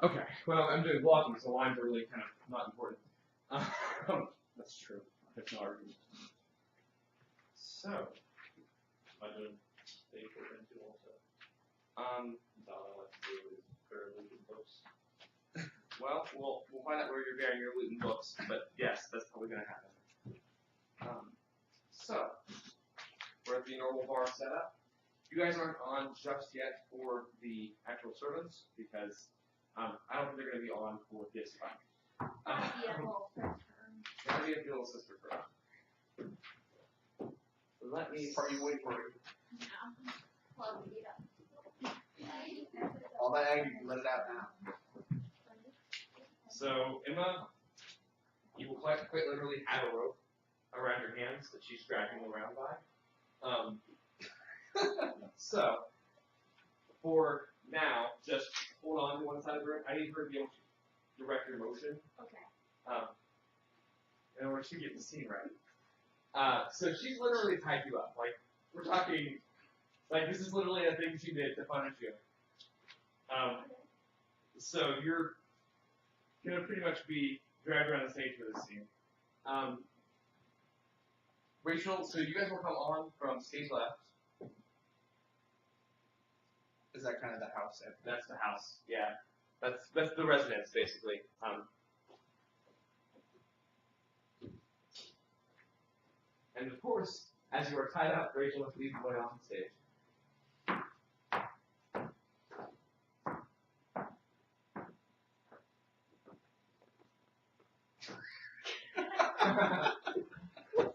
Okay, well, I'm doing blocking, so lines are really kind of not important. That's true. That's no argument. So, I don't stay for into also. All I like to do is curve the books. well, we'll find out where you're burying your loot and books, but yes, that's probably gonna happen. So, we're at the normal bar setup. You guys aren't on just yet for the actual servants because I don't think they're gonna be on for this fight. Gotta be a little sister first. Let me. Are you waiting for it? No. Well, beat up. All that anger, you can let it out now. So, Emma, you will quite literally have a rope around your hands that she's dragging around by. So, for now, just hold on to one side of the rope. I need her to be able to direct your motion. Okay. In order to get the scene right. So she's literally tied you up. Like, we're talking, like, this is literally a thing she did to punish you. So you're gonna pretty much be dragged around the stage for this scene. Rachel, so you guys will come on from stage left. Is that kind of the house? That's the house, yeah. That's the residence, basically. And of course, as you are tied up, Rachel must lead the way off the stage.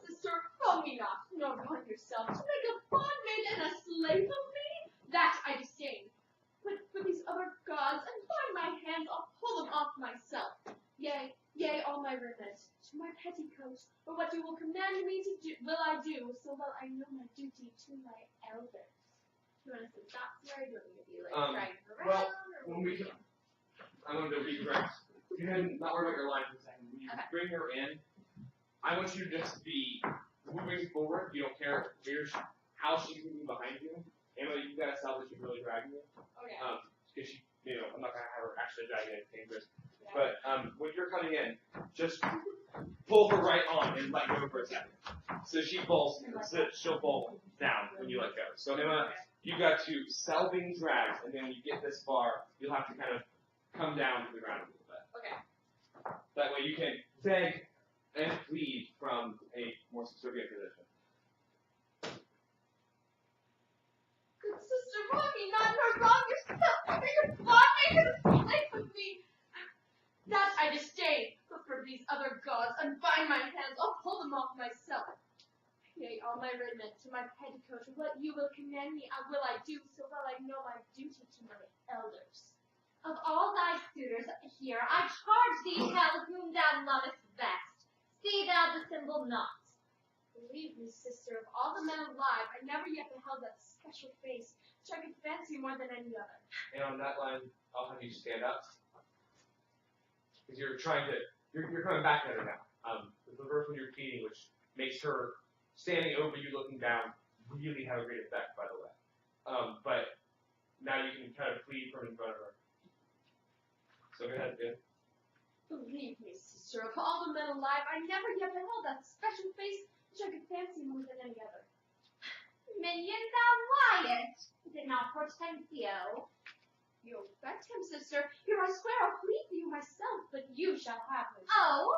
Sister, call me not, nor run yourself, to make a bondmaid and a slave of me? That I disdain. But for these other gods, and bind my hands, I'll pull them off myself. Yea, all my raiment, to my petticoat, for what you will command me to do, will I do, so well I know my duty to my elders. Do you want to sit that way, or do you want me to be like dragging her around? well, or when we I'm going to be direct. You hadn't not worry about your line for a second. When you bring her in, I want you to just be moving forward. You don't care how she's moving behind you. Emma, you gotta sell that she's really dragging you. Okay. Because she, I'm not gonna have her actually dragging anything, but when you're coming in, just pull her right on and let go for a second. So she falls, so she'll fall down when you let go. So Emma, you got to sell being dragged, and then when you get this far, you'll have to kind of come down to the ground a little bit. Okay. That way you can beg and plead from a more subservient position. Good sister, wrong me not, nor wrong yourself, for your bondmaid and a slave of me. That I disdain, but for these other gods, unbind my hands, I'll pull them off myself. Yea, all my raiment to my petticoat, what you will command me, will I do, so well I know my duty to my elders. Of all thy suitors here, I charge thee tell whom thou lovest best. See thou dissemble not. Believe me, sister, of all the men alive, I never yet beheld that special face, which I could fancy more than any other. And on that line, I'll have you stand up. Because you're coming back at her now. The verse when you're feeding, which makes her standing over you looking down really have a great effect, by the way. But now you can kind of plead from in front of her. So go ahead, good. Believe me, sister, of all the men alive, I never yet beheld that special face, which I could fancy more than any other. Minion, thou liest. Is it not Hortensio? You affect him, sister. Here I swear I'll plead for you myself, but you shall have him. Oh,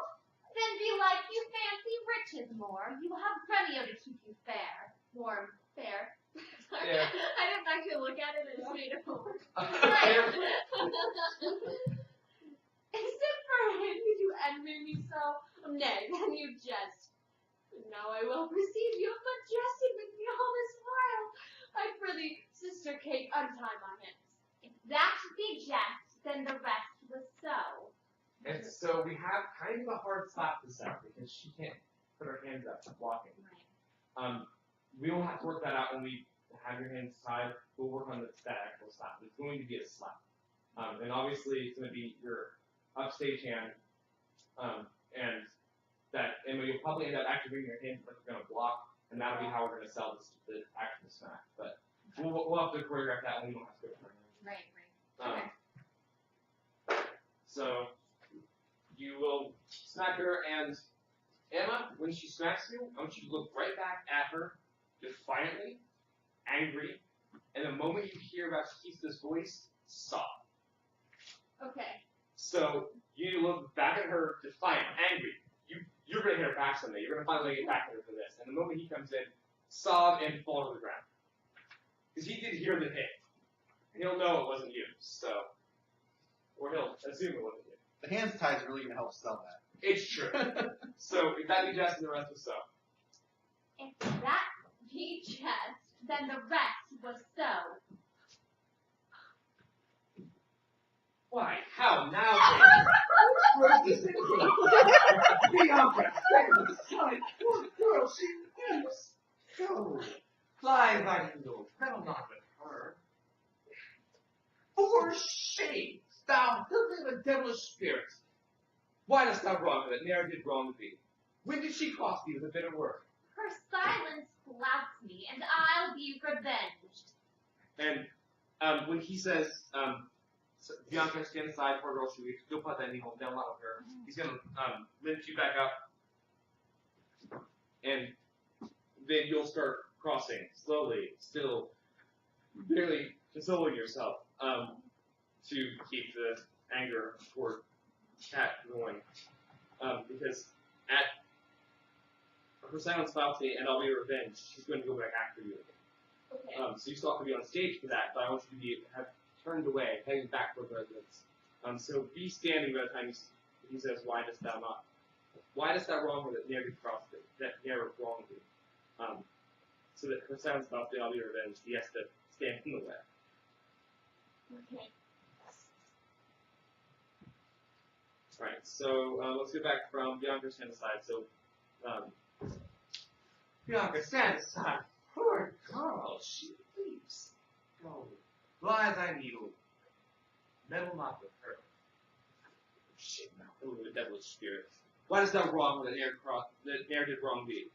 then belike you fancy riches more. You will have Gremio to keep you fair. Warm, fair. Sorry, Yeah. I didn't actually look at it and just made it forward. Right. Is it for him you do envy me so? Nay, then you jest. And now I will perceive you have but jested with me all this while. I prithee, sister Kate, untie my hands. If that be jest, then the rest was so. And so we have kind of a hard stop to set because she can't put her hands up blocking. Right. We will have to work that out when we have your hands tied. We'll work on that actual slap. It's going to be a slap. And obviously it's going to be your upstage hand. And that, and you'll probably end up actually bringing your hands like you're going to block, and that'll be how we're going to sell this, the actual smack. But we'll have to choreograph that when we don't have to go for it. Right. Okay. smack her, and Emma, when she smacks you, I want you to look right back at her, defiantly, angry, and the moment you hear Baptista's voice, stop. Okay. So you need to look back at her, defiant, angry. You're going to hit her back someday. You're going to finally get back at her for this. And the moment he comes in, sob and fall to the ground. Because he did hear the hit. And he'll know it wasn't you. So, or he'll assume it wasn't you. The hands tie is really gonna help sell that. It's true. So if that be Jess and the rest was so. If that be chest, then the rest was so. Why? How now? Bianca, son, poor girl, she thinks. Go. Fly, Viking Lord, meddle not with her. For shame, thou filthy and devilish spirit. Why dost thou wrong that ne'er did wrong thee? When did she cross thee with a bitter word? Her silence flouts me, and I'll be revenged. And when he says, Bianca, stand aside, poor girl, she weeps, you'll put that needle down loud with her. He's going to lift you back up, and then you'll start crossing, slowly, still, barely consoling yourself, to keep the anger toward Cat going. Because at her silence bounty and I'll be revenged, she's going to go back after you. Okay. So you still have to be on stage for that, but I want you to have turned away, heading back toward the residence. So be standing by the time he says, why dost thou not? Why dost thou wrong that ne'er did cross thee, that ne'er wronged thee? So that her silence bounty, I'll be revenged, he has to stand in the way. Okay. Right, so let's go back from Bianca stand aside. So, Bianca, stand aside. Poor girl, she weeps. Go. Fly thy needle. Meddle not with her. Shame now. oh, the devilish spirit. Why dost thou wrong that ne'er did wrong thee?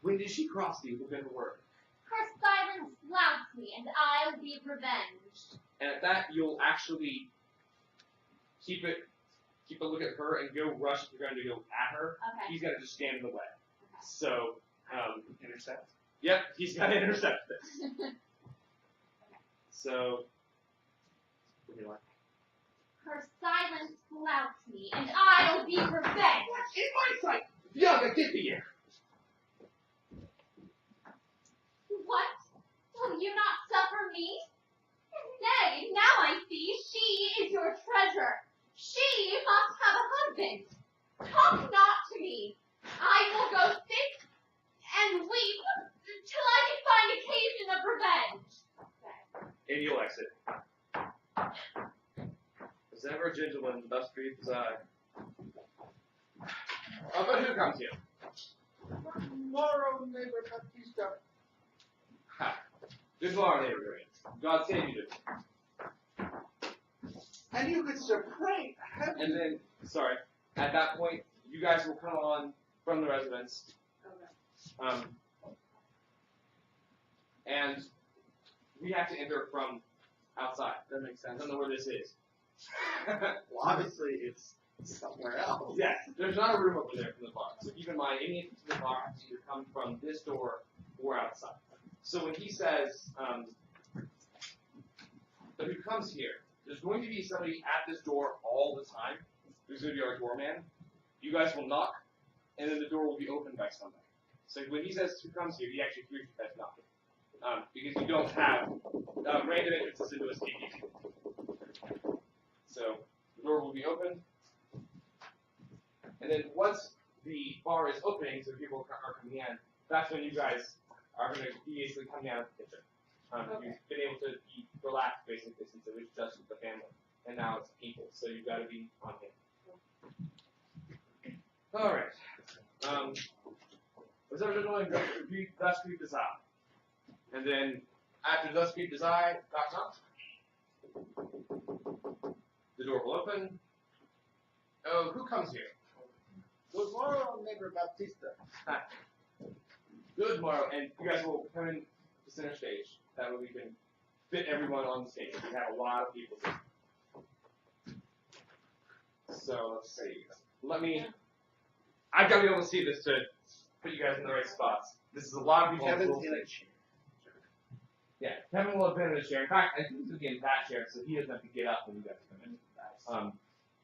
When did she cross thee with a bitter word? Her silence flouts me, and I'll be revenged. And at that, you'll actually keep a look at her and go rush if you're going to go at her. Okay. He's got to just stand in the way. So, Intercept. yep, he's got to intercept this. So, what do you like? Her silence flouts me, and I'll be revenged. In my sight! Bianca, get the air! What? Will you not suffer me? Nay, now I see she is your treasure. She must have a husband. Talk not to me. I will go sick and weep till I can find occasion of revenge. And you'll exit. As ever a gentleman, thus breathes I. But who comes here? Tomorrow, neighbor Baptista. Ha. Good morning, neighbor. God save you. And you could surprise. And then, sorry, at that point, you guys will come on from the residence. Okay. And we have to enter from outside. That makes I sense. don't know where this is. Well, obviously, it's somewhere else. Yes, there's not a room over there from the bar. So keep in mind, any entrance to the bar has to either come from this door or outside. So when he says, but who comes here, there's going to be somebody at this door all the time. There's going to be our doorman. You guys will knock, and then the door will be opened by somebody. So when he says who comes here, he actually hears you guys knocking. Because you don't have random entrances into a stadium. So the door will be open. And then once the bar is opening, so people are coming in, that's when you guys are going to be basically coming out of the kitchen. You've been able to be relaxed basically since it was just the family. And now it's people, so you've got to be on hand. Alright. What's up, gentlemen? Thus Creep Desire. And then after Thus Creep Desire, knock. The door will open. Oh, who comes here? Good morning, neighbor Baptista. Good morrow, and you guys will come in the center stage. That way we can fit everyone on the stage. We have a lot of people here. So let's see. Let me I've got to be able to see this to put you guys in the right spots. This is a lot of people. Kevin's will in a see. Yeah, Kevin will have been in a chair. In fact, I think he's going to be in that chair, so he doesn't have to get up when you guys come in.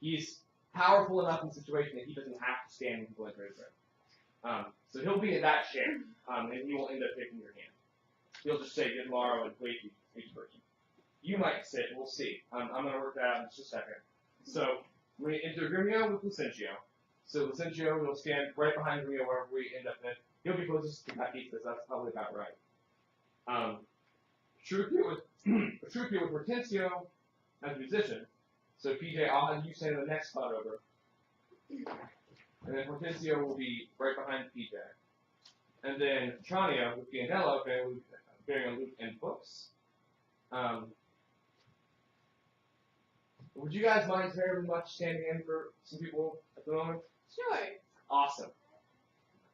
He's powerful enough in the situation that he doesn't have to stand when people enter his room. So he'll be in that chair, and he will end up taking your hand. He'll just say good morrow and wait for each person. You might sit, we'll see. I'm going to work that out in just a second. So we enter Grimio with Lucentio. So Lucentio will stand right behind Grimio wherever we end up in. He'll be closest to Baptista, that's probably about right. Trucia with Hortensio as a musician. So PJ, I'll have you stand in the next spot over. And then Hortensio will be right behind PJ. And then Tranio with Gianello bearing a lute and books. Would you guys mind very much standing in for some people at the moment? Sure. Awesome.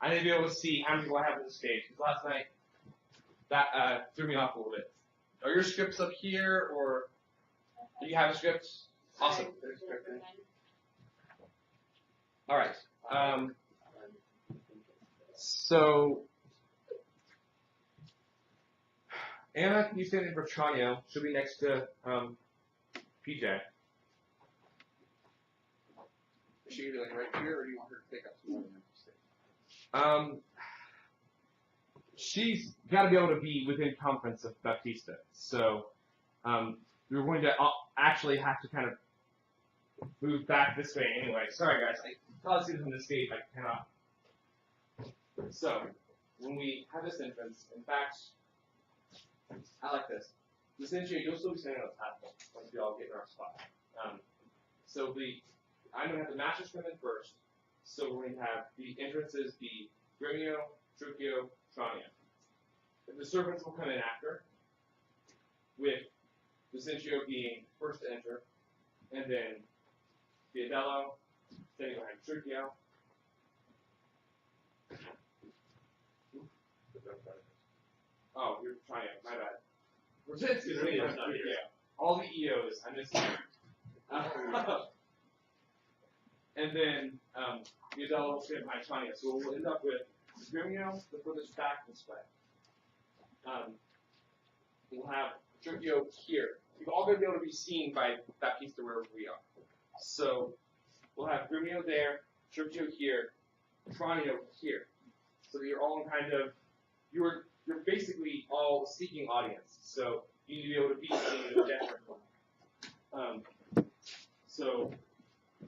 I need to be able to see how many people I have on the stage, because last night that threw me off a little bit. Are your scripts up here, or do you have a script? Awesome. All right. So, Anna, you stand in for Tranio. She'll be next to PJ. Is she like right here, or do you want her to take up some more than the stage? She's got to be able to be within conference of Baptista. So, we're going to actually have to kind of move back this way anyway. Sorry, guys. I probably see this on the stage. I cannot. So, when we have this entrance, in fact, I like this. Essentially, you'll still be standing on the platform once we all get in our spot. So I'm going to have the masters come in first. So we're going to have the entrances be Grimio, Trucio, Tranio. The servants will come in after, with Vicentio being first to enter, and then Viadello standing behind Trucio. Oh, you're Tranio, my bad. All the EOs, I missed them. And then Viadello will stand behind Tranio. So we'll end up with Grimio, the furthest back this way. We'll have Trucio here. You're all going to be able to be seen by Baptista wherever we are. So we'll have Grimio there, Trucio here, Tranio here. So you're all kind of, you're basically all seeking audience. So you need to be able to be seen in a different one. So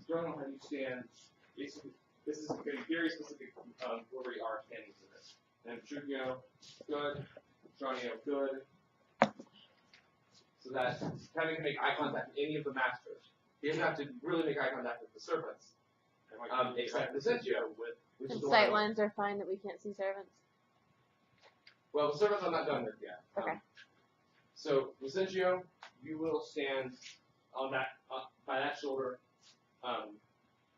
starting on how you stand, basically, this is going to be very specific where we are standing for this. And Trucio, good. Tranio, good. So that Kevin can make eye contact with any of the masters. He doesn't have to really make eye contact with the servants, except Vicentio, which is And the sight one. lines are fine that we can't see servants. Well, the servants I'm not done with yet. Okay. So Vicentio, you will stand on that by that shoulder.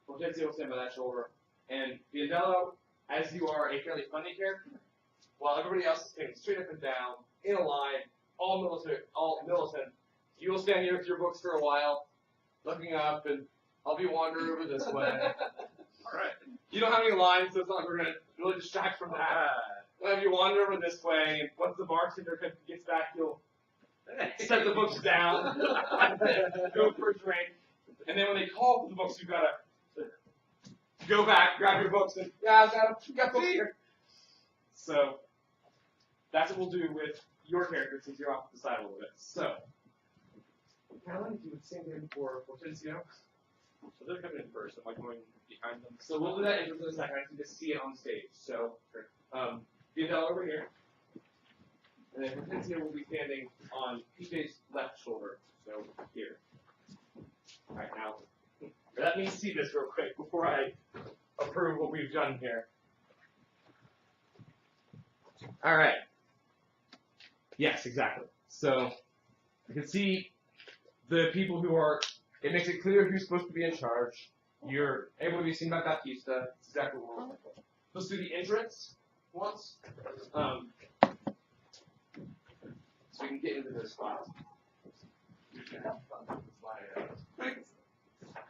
Hortensio will stand by that shoulder, and Viadello, as you are a fairly funny character, while everybody else is standing straight up and down in a line, all militant, you will stand here with your books for a while, looking up, and I'll be wandering over this way. All right. You don't have any lines, so it's not like we're going to really distract from that. We'll have you wander over this way, and once the bartender gets back, you'll set the books down, go for a drink, and then when they call for the books, you've got to go back, grab your books, and yeah, I've got books here. So that's what we'll do with your character since you're off to the side a little bit. So, Caroline, if you would stand in for Hortensio. So they're coming in first. Am I going behind them? So we'll do that in just a second. I can just see it on stage. So, Viadello over here. And then Hortensio will be standing on PJ's left shoulder. So, here. Alright, now, let me see this real quick before I approve what we've done here. Alright. Yes, exactly. So, you can see the people who are, it makes it clear who's supposed to be in charge. You're able to be seen by Baptista. That's exactly what we're looking for. Let's do the entrance once. So we can get into this spot.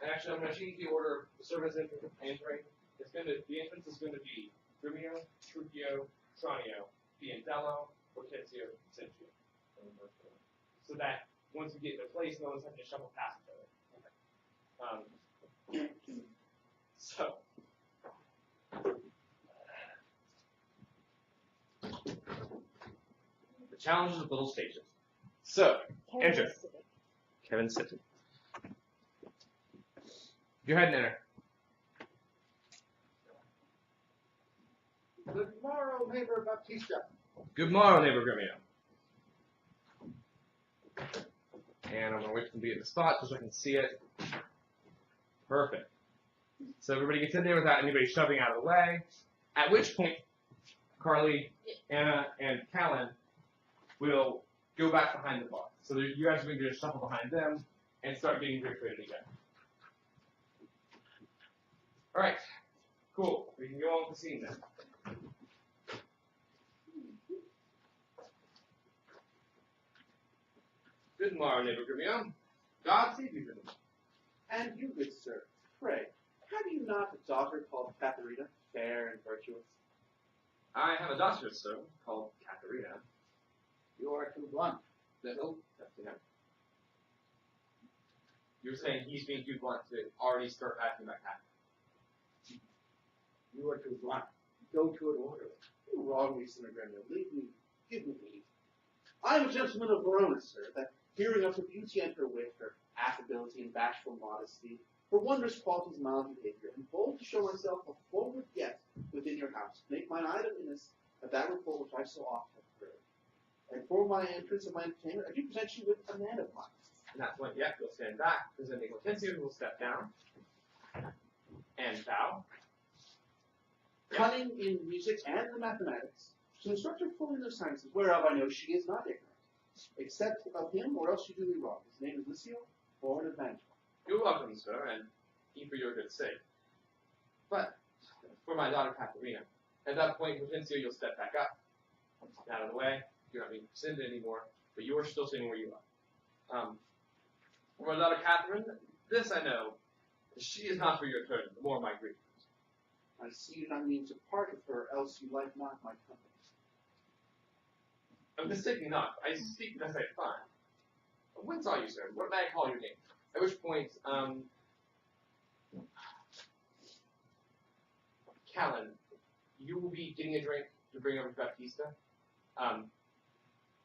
And actually, I'm going to change the order of the servants entering. It's the entrance is gonna be Grumio, Trucchio, Tranio, Piandello, Hortensio, Cincio. So that once we get in place, no one's having to shuffle past each other. So. The challenges of little stations. So, enter. Kevin sitting. Go ahead and enter. Good morrow, neighbor Baptista. Good morrow, neighbor Grumio. And I'm gonna wait for them to be at the spot so I can see it. Perfect. So everybody gets in there without anybody shoving out of the way. At which point, Carly, Anna, and Callan will go back behind the bar. So you guys are going to just shuffle behind them and start getting drink ready again. All right, cool. We can go on with the scene then. Good morrow, neighbor Grumio. God save you from me. And you, good sir, pray, have you not a daughter called Katharina, fair and virtuous? I have a daughter, sir, called Katharina. You are too blunt. Little, that's him. You're saying he's being too blunt to already start asking about Katharina. You are too blunt. Go to it orderly. You wrong me, Senator Gremio. Leave me. Give me leave. I am a gentleman of Verona, sir, that hearing of her beauty and her wit, her affability and bashful modesty, her wondrous qualities, mild behavior, and bold to show myself a forward guest within your house, make mine item innis of that report which I so often have heard. And for my entrance and my entertainment, I do present you with a man of mine. And that's when, yeah, you'll stand back, presenting Hortensio, who will step down and bow. Cunning in music and the mathematics, to instruct her fully in the sciences, whereof I know she is not ignorant. Except of him, or else you do me wrong. His name is Licio, born of Mantua. You're welcome, sir, and he for your good sake. But for my daughter Katharina, at that point, Hortensio, you'll step back up, out of the way. You're not being presented anymore, but you are still sitting where you are. For my daughter Catherine, this I know, she is not for your turn, the more my grief. I see you not mean to part with her, else you like not my company. I'm mistaken not. I speak as I find. Whence are you, sir? What may I call your name? At which point, Callan, you will be getting a drink to bring over to Baptista.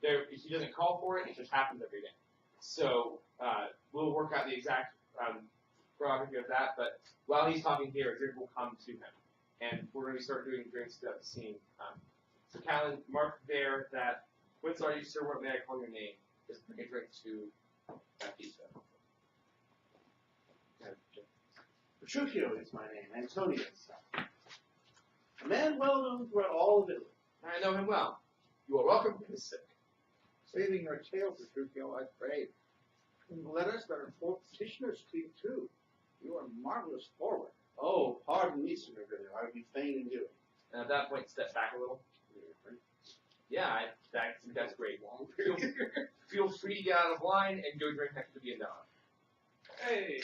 He doesn't call for it, it just happens every day. So, we'll work out the exact choreography of that, but while he's talking here, a drink will come to him. And we're going to start doing drinks throughout the scene. So, Callan, mark there that, whence are you, sir? What may I call your name? Just bring a drink to Baptista. Petruchio is my name, Antonius. A man well known throughout all of Italy. I know him well. You are welcome to his sick. Saving your tale, Petruchio, I pray. Let us that are four petitioners speak too. You are marvelous forward. Oh, pardon me, Sir Gregorio, I would be fain in doing. And at that point, step back a little. Yeah, that's great. Feel free to get out of line and go drink next to the Andala. Hey,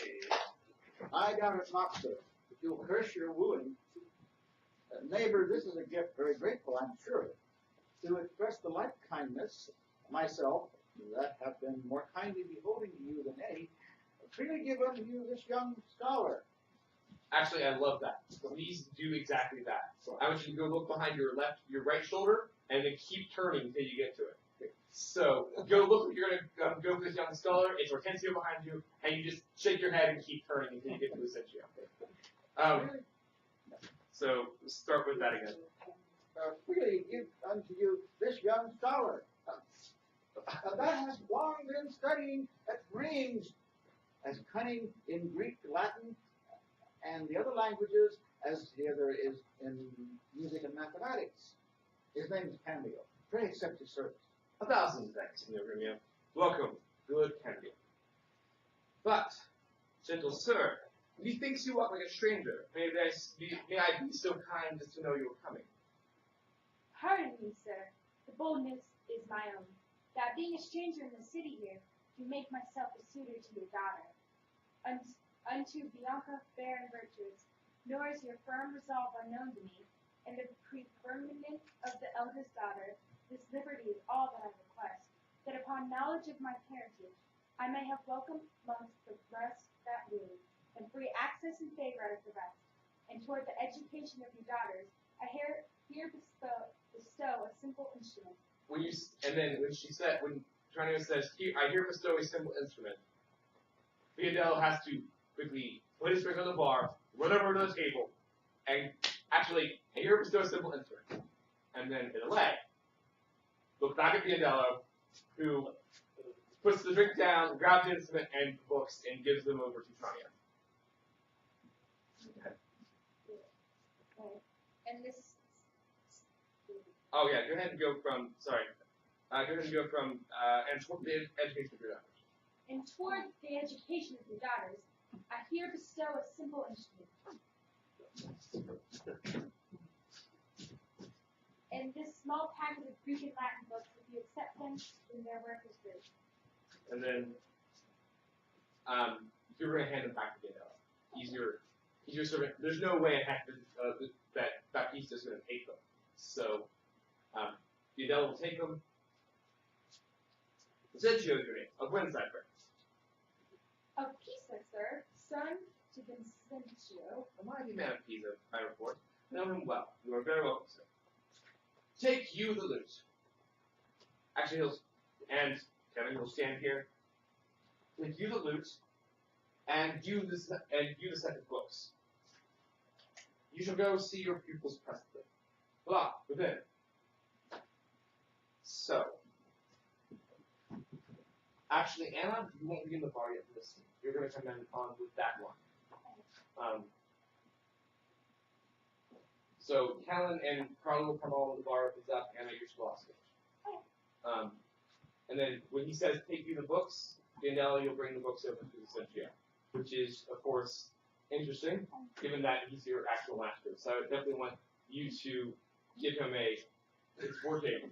I doubt it not, sir. If you'll curse your wooing, neighbor, this is a gift very grateful, I'm sure. To express the like kindness, myself, that have been more kindly beholding to you than any, freely give unto you this young scholar. Actually, I love that. Please do exactly that. I want you to go look behind your right shoulder, and then keep turning until you get to it. So, go look, you're going to go for this young scholar, it's Hortensio behind you, and you just shake your head and keep turning until you get to Essentio. So, start with that again. Freely give unto you this young scholar. That has long been studying at Rheims, as cunning in Greek, Latin, and the other languages as the other is in music and mathematics. His name is Cambio. Pray accept his service. 1,000 thanks, Signor Grumio. Welcome, good Cambio. But, gentle sir, methinks you walk like a stranger. May I be so kind as to know you are coming? Pardon me, sir. The boldness is my own. That being a stranger in the city here, do make myself a suitor to your daughter. Unto Bianca, fair and virtuous, nor is your firm resolve unknown to me. In the preferment of the eldest daughter, this liberty is all that I request, that upon knowledge of my parentage, I may have welcome amongst the rest that woo, and free access and favor as the rest. And toward the education of your daughters, I here bestow a simple instrument. When Tranio says, I here bestow a simple instrument, Biondello has to quickly put his drink on the bar, run over to the table, and actually, I here bestow a simple instrument. And then in a leg, look back at Biondello, who puts the drink down, grabs the instrument and books, and gives them over to Tranio. And this. Oh yeah, go ahead and go from, go ahead and go from, and toward the education of your daughters. And toward the education of your daughters, I here bestow a simple instrument. And this small packet of Greek and Latin books, if you accept them, then their work is good. And then, you're going to hand them back to Biondello. He's your servant. There's no way that Baptista's going to take them. So, Biondello will take them. Vincenzio is your name, of Windside, Of Pisa, sir, son to Vincenzio. a mighty man of Pisa, I report. Know him well. You are very welcome, sir. Take you the lute. Actually, Kevin will stand here. Take you the lute, and you the set of books. You shall go see your pupils presently. Blah, within. So, actually, Anna, you won't be in the bar yet for this scene. You're going to come in on with that one. So, Callan and Carla will come on with the bar opens up, Anna, you're still off stage. And then when he says, take you the books, Biondello, you'll bring the books over to Vincenzio, which is, of course, interesting, given that he's your actual master. So I definitely want you to give him it's working.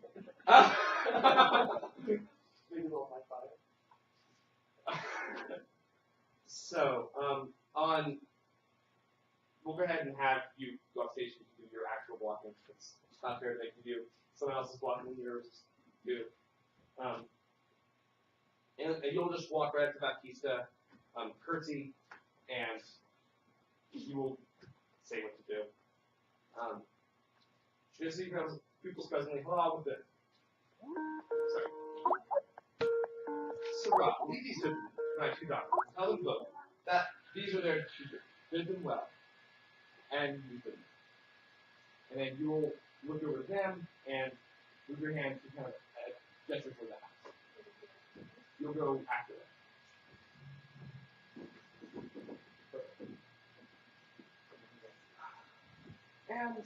So, we'll go ahead and have you go off stage and do your actual blocking. It's not fair that you do someone else's blocking and yours do. And you'll just walk right up to Baptista, curtsy, and you will say what to do. Should I see people's presently? Hello, with it. Sorry. So, Rob, leave these to my two daughters. Tell them, look, that these are their children. Bid them well. And you them. And then you will look over at them and move your hand to kind of gesture for that. You'll go after them. And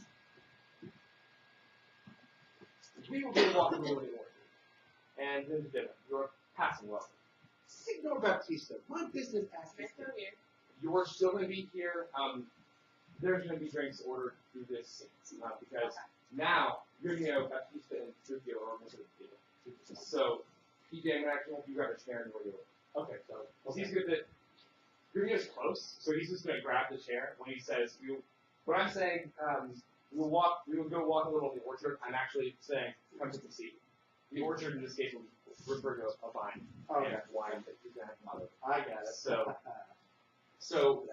we will be walking over the orchard. And then the dinner. You're passing well. Signor Baptista, my business asks You're still going to be here. There's going to be drinks ordered through this because now you're going to know Baptista and Sergio are almost at the table. So, PJ, I'm going to actually have you grab a chair and we're going to. Okay, so he's good that Sergio's close, so he's just going to grab the chair when he says, when I'm saying we will go walk a little in the orchard, I'm actually saying come to the seat. The orchard in this case will refer to a vine. Oh, and wine that you're going to have I got it. So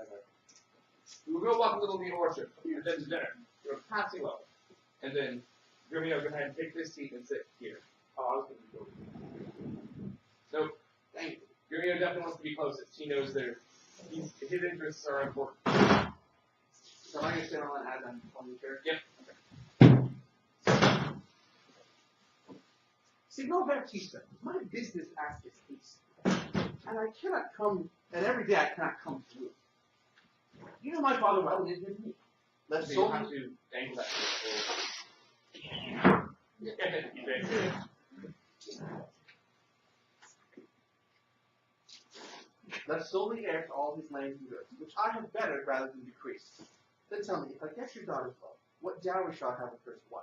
we'll go walk a little in the orchard, and then to dinner. You're passing over. And then you're going to go ahead and take this seat and sit here. Oh, I was going to go. So, Thank you. Grimio definitely wants to be closest. He knows his interests are important. So I understand all that as I'm on the chair? Yep. Signor Baptista, my business asks peace. And I cannot come, and every day I cannot come to you. You know my father well, and it is me. Let's So solve you have to angle that. Let's solely heir to all his lands and goods, which I have bettered rather than decreased. Then tell me, if I get your daughter's love, what dowry shall I have with her wife?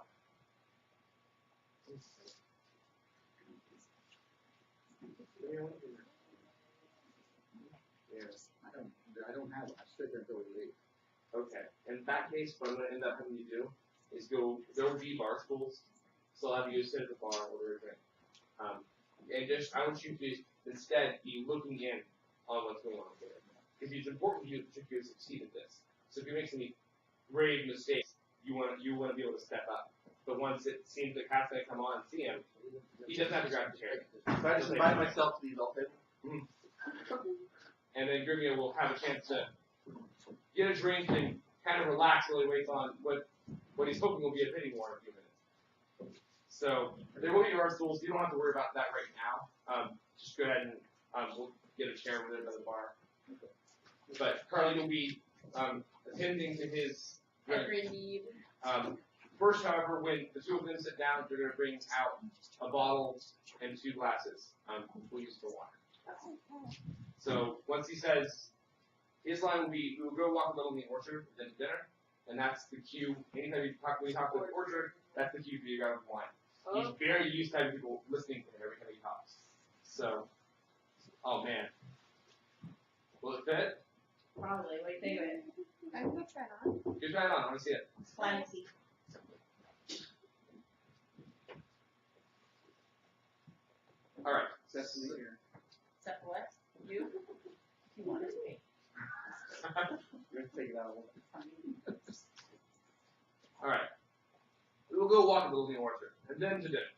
I don't have it. I sit there until we leave. Okay. In that case, what I'm gonna end up having you do is there will be bar stools, so I'll have you sit at the bar and order a drink. And just, I want you to instead be looking in on what's going on there. Because it's important you to succeed at this. So if you make any grave mistakes, you want to be able to step up. But once it seems that Cat's gonna come on and see him, he doesn't have to grab the chair. So I just invite myself to the adult table. And then Grimio will have a chance to get a drink and kind of relax while he waits on what he's hoping will be a bidding war in a few minutes. So there will be bar stools. You don't have to worry about that right now. Just go ahead and we'll get a chair over there by the bar. But Carly will be attending to his drink. Every need. First, however, when the two of them sit down, they're going to bring out a bottle and 2 glasses. We'll use for water. So once he says, his line will be, we will go walk a little in the orchard, then to dinner, and that's the cue. Anytime we talk about the orchard, that's the cue for you to grab wine. He's very used to having people listening to him every time he talks. So, oh man. Will it fit? Probably. What do you think of it? I'm gonna try it on. You try it on. I want to see it. Clemency. All right. Sesame here. Except for what? You? You want it to be. You're gonna take it out of the All right. We will go walk a little in the orchard, and then to dinner.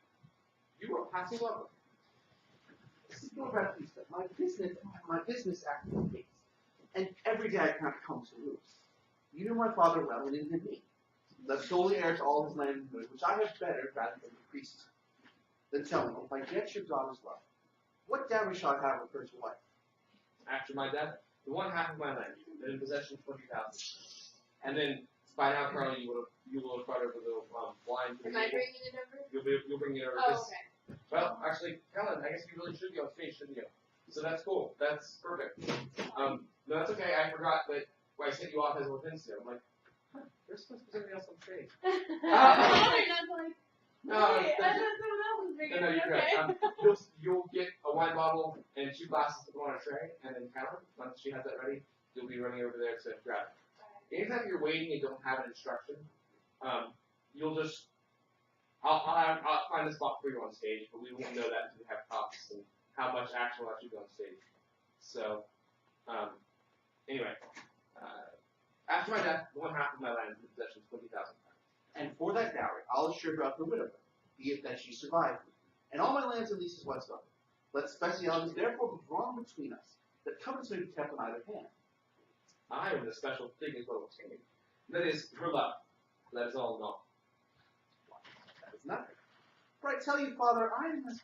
You are passing over. Signor Baptista, my business activities, and every day I kind of come to lose. You knew my father well and didn't him me. The sole heir to all his land and goods, which I have better rather than increased. Then tell me, if I get your daughter's love, what dowry shall I have with her to wife? After my death, the 1/2 of my land, and in possession 20,000. And then by now, Carly, you will have brought over the wine. Am I bringing it over? You'll bring it over. Oh, This- okay. Well, actually, Helen, I guess you really should be on stage, shouldn't you? So that's cool. That's perfect. No, that's okay. I forgot that I sent you off as Hortensio. I'm like, huh, there's supposed to be somebody else on stage. No, Wait, I it's- thought someone else was bringing no, it. you're Okay. good. You'll get a wine bottle and 2 glasses to put on a tray, and then Helen, once she has that ready, you'll be running over there to grab it. Anytime you're waiting and don't have an instruction, you'll just, I'll find a spot for you on stage, but we won't know that until we have props and how much action will actually be on stage. So, anyway, after my death, 1/2 of my land is in possession of 20,000 pounds. And for that dowry, I'll assure her of her widowhood, be it that she survived me, and all my lands and leases west of it. Let specialities therefore be drawn between us, that covenants may be kept on either hand. I am the special thing is what will take. That is her love. That is all in all. That is nothing. For I tell you, Father, I am as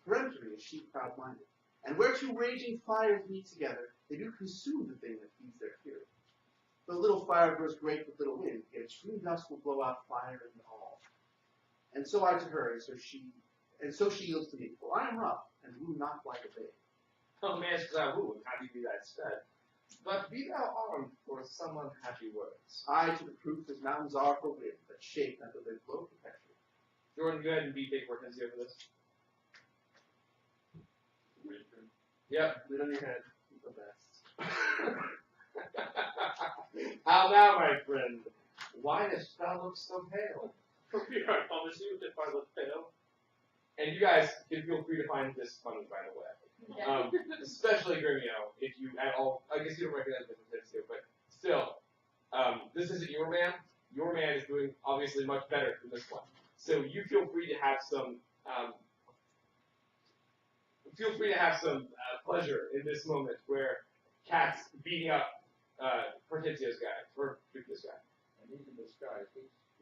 peremptory as sheep proud-minded. And where 2 raging fires meet together, they do consume the thing that feeds their fury. The little fire grows great with little wind, yet extreme dust will blow out fire and all. And so I to her, and so she yields to me. For I am rough, and woo not like a babe. Oh man, because I woo, and happy be that instead. But be thou armed for some unhappy words. I to the proof as mountains are for wind, that shake under their blow perpetually. Jordan, go ahead and be big Hortensio for this. Yep. Lid on your head, the best. How now, my friend? Why dost thou look so pale? I promise you, if I look pale. And you guys can feel free to find this funny, by the way. Especially Grimio, if you at all, I guess you don't recognize the Hortensio, but still, this isn't your man. Your man is doing obviously much better than this one. So you feel free to have some, pleasure in this moment where Cat's beating up Hortensio's guy, or Victor's guy. And he's in disguise.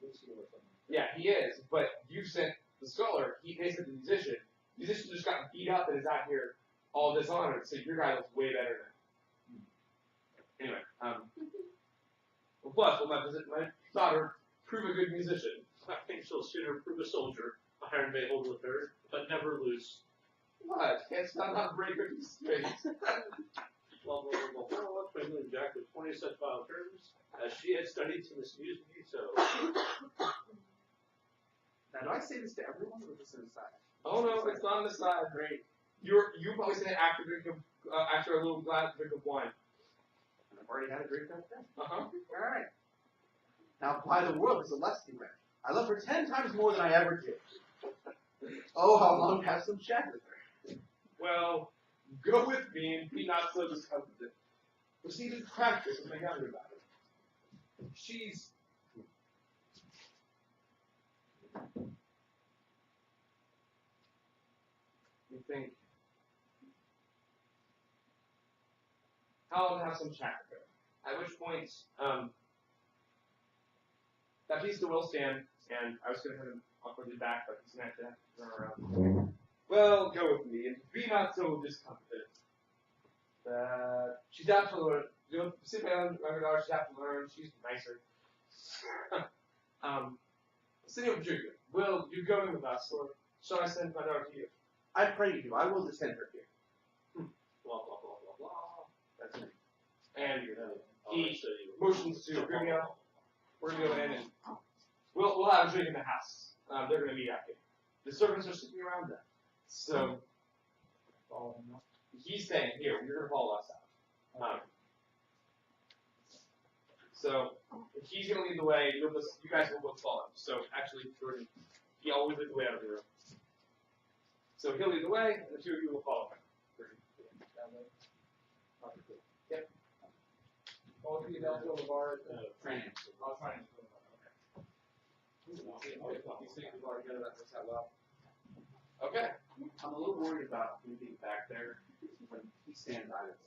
He's here with them. Yeah, he is, but you sent the scholar, they sent the musician. The musician just got beat up and is out here all dishonored, so your guy looks way better now. Anyway, well, plus, will my daughter prove a good musician? I think she'll sooner prove a soldier, a iron may hold with her, but never lose. What? Canst thou not break her straight? Well, let's bring in Jack with 20 such vile terms, as she had studied to misuse me so. Now, do I say this to everyone or is this inside? Oh no, it's not on the side. Great. You probably said it after after a little glass drink of wine. I've already had a drink that day. Uh huh. Alright. Now, by the world, is a lusty wench. I love her 10 times more than I ever did. Oh, how long to have some chat with her. Well, go with me and be not so discomforted. Proceed to practice and make out about it. She's. You think. I'll have some chat with her. At which point, Baptista will stand, and I was going to have him awkwardly back, but he's going to have to turn around. Well, go with me, and be not so discomforted. She's have to learn. You know, sit down, her daughter, she's have to learn. She's nicer. Senor Patricia, will you go in with us, or shall I send my daughter to you? I pray you do. I will descend her here. Blah, blah, blah, blah, blah. That's it. And he motions to Grimia. We're going to go in, and we'll have a drink in the house. They're going to meet out here. The servants are sitting around them. So, he's staying here. You're going to follow us out. So, if he's going to lead the way, you guys will both follow him. So, actually, Jordan, he always leads the way out of the room. So, he'll lead the way, and the two of you will follow him. Yep. All three of you on the bar. Training. I'll try and okay. I'm a little worried about him being back there when he stands out of it,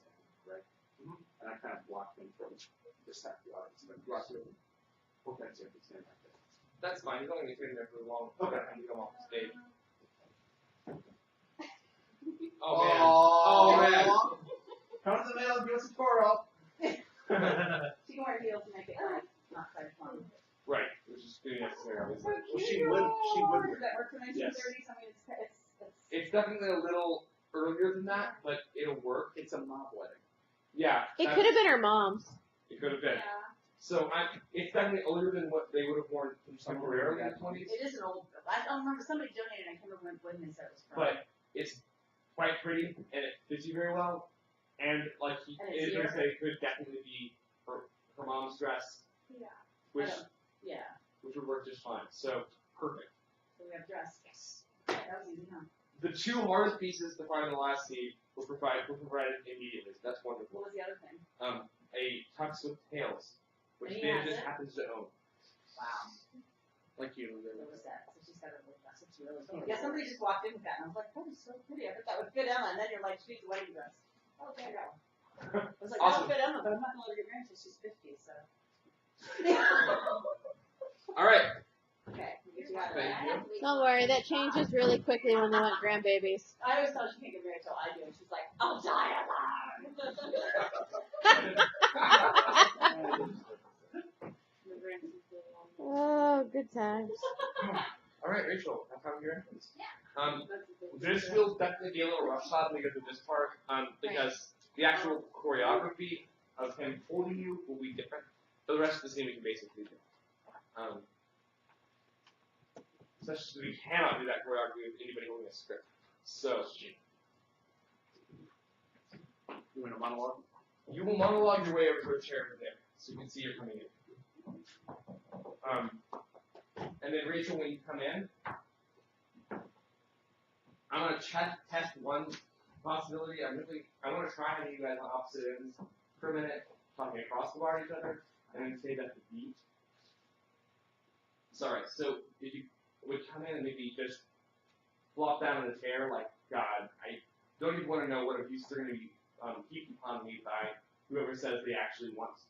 right? And I kind of blocked him from this half of the audience. But blocked him. Okay, so he stand back there. That's fine. He's only going to stay there for a long time to come off the stage. Oh, man. Oh, man. Come to the mail and give us a twirl. She can wear heels to make it not quite fun. Right, which is pretty necessary, obviously. Well, she would. Does that work for 1930s? Yes. I mean, It's definitely a little earlier than that, but it'll work. It's a mob wedding. Yeah. It could have been her mom's. It could have been. Yeah. So it's definitely older than what they would have worn contemporarily in the 20s. It is an old. I don't remember. Somebody donated. I can't remember when they said it was from. But it's quite pretty, and it fits you very well. And like he And it's is going to here. say, it could definitely be her mom's dress, Yeah. which Yeah. would work just fine. So perfect. So we have dress. Yes. That was easy, huh? The two hardest pieces to find in the last seed were provided immediately. So that's wonderful. What was the other thing? A tux with tails, which And he Ben has just it? happens to own. Wow. Like you. What was that? So she's got a little dress. It's really cute. Yeah, somebody just walked in with that, and I was like, that is so pretty. I thought that would fit Emma, and then you're like, she's a wedding dress. Oh, there you go. I was like, Awesome. that'll fit Emma, but I'm not going to let her get married until she's 50, so. All right. Okay, we'll get you out of Thank that. you. Don't worry, that changes really quickly when they want grandbabies. I always thought she can't get married until I do, and she's like, I'll die alone. Oh, good times. All right, Rachel, have fun with your entrance. This will definitely be a little rough shot because of this part, because the actual choreography of him holding you will be different. For the rest of the scene, we can basically do. Especially we cannot do that choreography with anybody holding a script. So, You want a monologue? you will monologue your way over to a chair over there, so you can see you're coming in. And then Rachel, when you come in, I'm gonna test one possibility. I want to try having you guys on opposite ends for a minute, talking across the bar at each other, and then say that the beat. Sorry. So if you would come in and maybe just flop down in the chair, like God, I don't even want to know what abuse they're gonna be heaped upon me by whoever says they actually want to.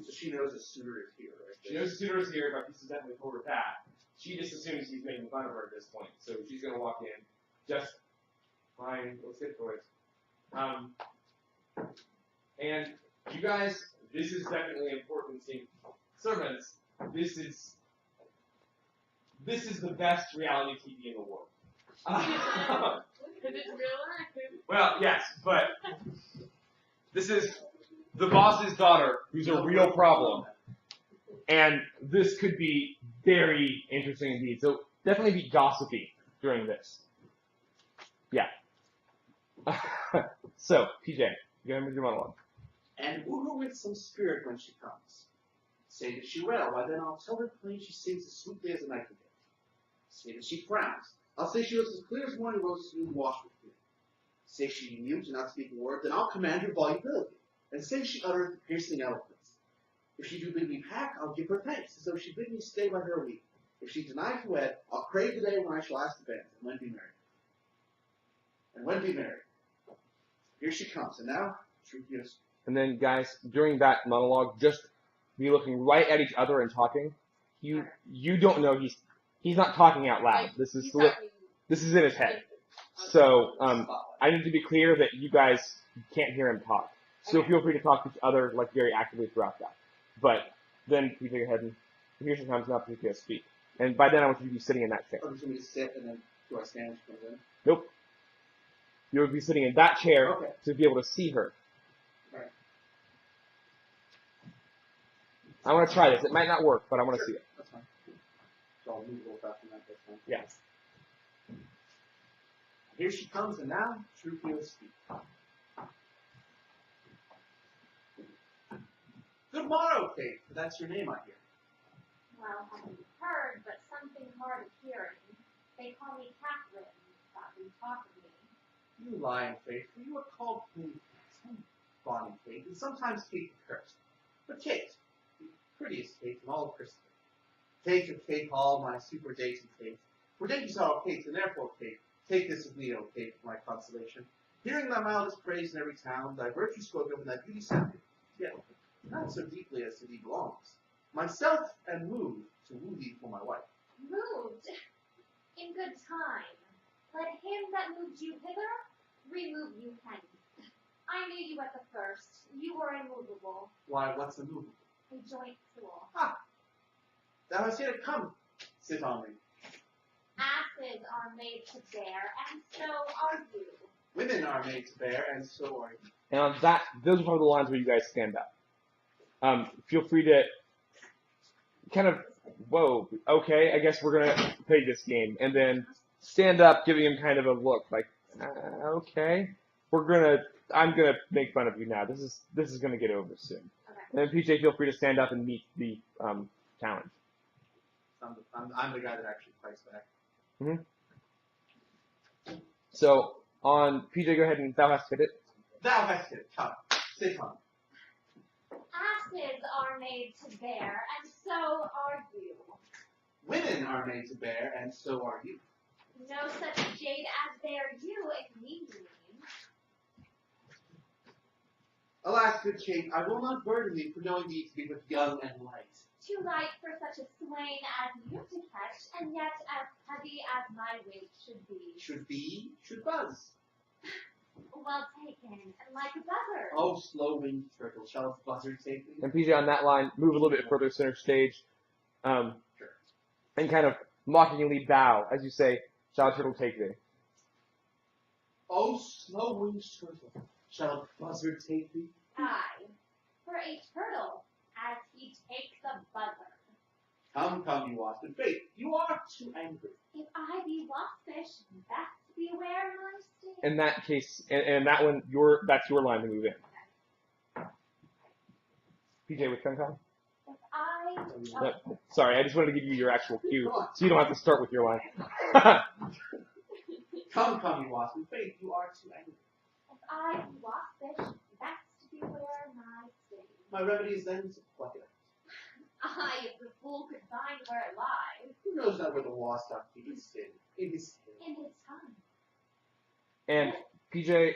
So she knows a suitor is here, right? She knows the suitor is here, but he's definitely told her that. She just assumes he's making fun of her at this point, so she's gonna walk in, just fine. Let's get to it. And you guys, this is definitely an important scene. Servants, this is the best reality TV in the world. Is it real life? Well, yes, but this is the boss's daughter, who's a real problem. And this could be very interesting indeed. So definitely be gossipy during this. Yeah. So, PJ, you gonna do your monologue. And woo her with some spirit when she comes. Say that she will, why then I'll tell her plain she sings as sweetly as a nightingale. Say that she frowns, I'll say she looks as clear as morning roses newly washed with dew. Say she mute and not speak a word, then I'll command her volubility, and say she uttereth piercing eloquence. If she do bid me pack, I'll give her thanks, as though she bid me stay by her a week. If she deny to wed, I'll crave the day when I shall ask the banns, and when be married. And when be married. Here she comes, and now, truth is. And then, guys, during that monologue, just be looking right at each other and talking. You don't know he's not talking out loud. This is in his head. So I need to be clear that you guys can't hear him talk. So feel free to talk to each other like very actively throughout that. But then you take your head and here she comes up, you can speak. And by then I want you to be sitting in that chair. I'm just going to sit, and then do I stand when she comes in? Nope. You'll be sitting in that chair Okay. to be able to see her. Right. I want to try this. It might not work, but I want to see it. That's fine. So I'll move a little faster than that, that's fine. Yes. Here she comes, and now, truth will speak. Good morrow, Kate, for that's your name, I hear. Well, haven't heard, but something hard of hearing. They call me Catherine, thought you talk of me. You lying, Kate, for you are called Queen Kate, bonny Kate, and sometimes Kate the Cursed. But Kate, the prettiest Kate in all of Christendom. Kate of Kate Hall, my super dainty Kate. For dainties are all Kates, and therefore, Kate, take this of me, O Kate, for my consolation. Hearing thy mildest praise in every town, thy virtue spoke of and thy beauty sounded, yet not so deeply as to thee belongs. Myself am moved to woo thee for my wife. Moved? In good time. Let him that moved you hither remove you hence. I knew you at the first. You were immovable, Why, what's the movement? a joint tool. Thou hast yet come, sit on me. Asses are made to bear, and so are you. Women are made to bear, and so are you. And on that, those are probably the lines where you guys stand up. Feel free to kind of, whoa, okay, I guess we're going to play this game. And then stand up, giving him kind of a look like, okay, I'm going to make fun of you now. This is going to get over soon. Okay. And then PJ, feel free to stand up and meet the challenge. I'm the guy that actually fights back. So, on PJ, go ahead and thou hast hit it. Thou hast it. Come, sit on me. Asses are made to bear, and so are you. Women are made to bear, and so are you. No such jade as bear you, if need be. Alas, good Kate, I will not burden thee for knowing thee to be but young and light. Too light for such a swain as you to catch, and yet as heavy as my weight should be. Should be, should buzz. Well taken, and like a buzzard. Oh, slow-winged turtle, shall its buzzard take thee? And PJ, on that line, move a little bit further center stage, and kind of mockingly bow as you say, shall a turtle take thee? Oh, slow-winged turtle, shall a buzzard take thee? Aye, for a turtle, as he takes a buzzard. Come, you wasp, faith, you are too angry. If I be waspish, best beware my sting. In that case, and that one, that's your line to move in. PJ with Kung. If I... No, sorry, I just wanted to give you your actual cue, so you don't have to start with your line. Come, you wasp, faith, you are too angry. If I be waspish, best beware my sting. My remedy is then to pluck it out. Aye, if the fool could find where it lies. Who knows not where the wasp doth keep his sting? In his tail. In his tongue. And PJ,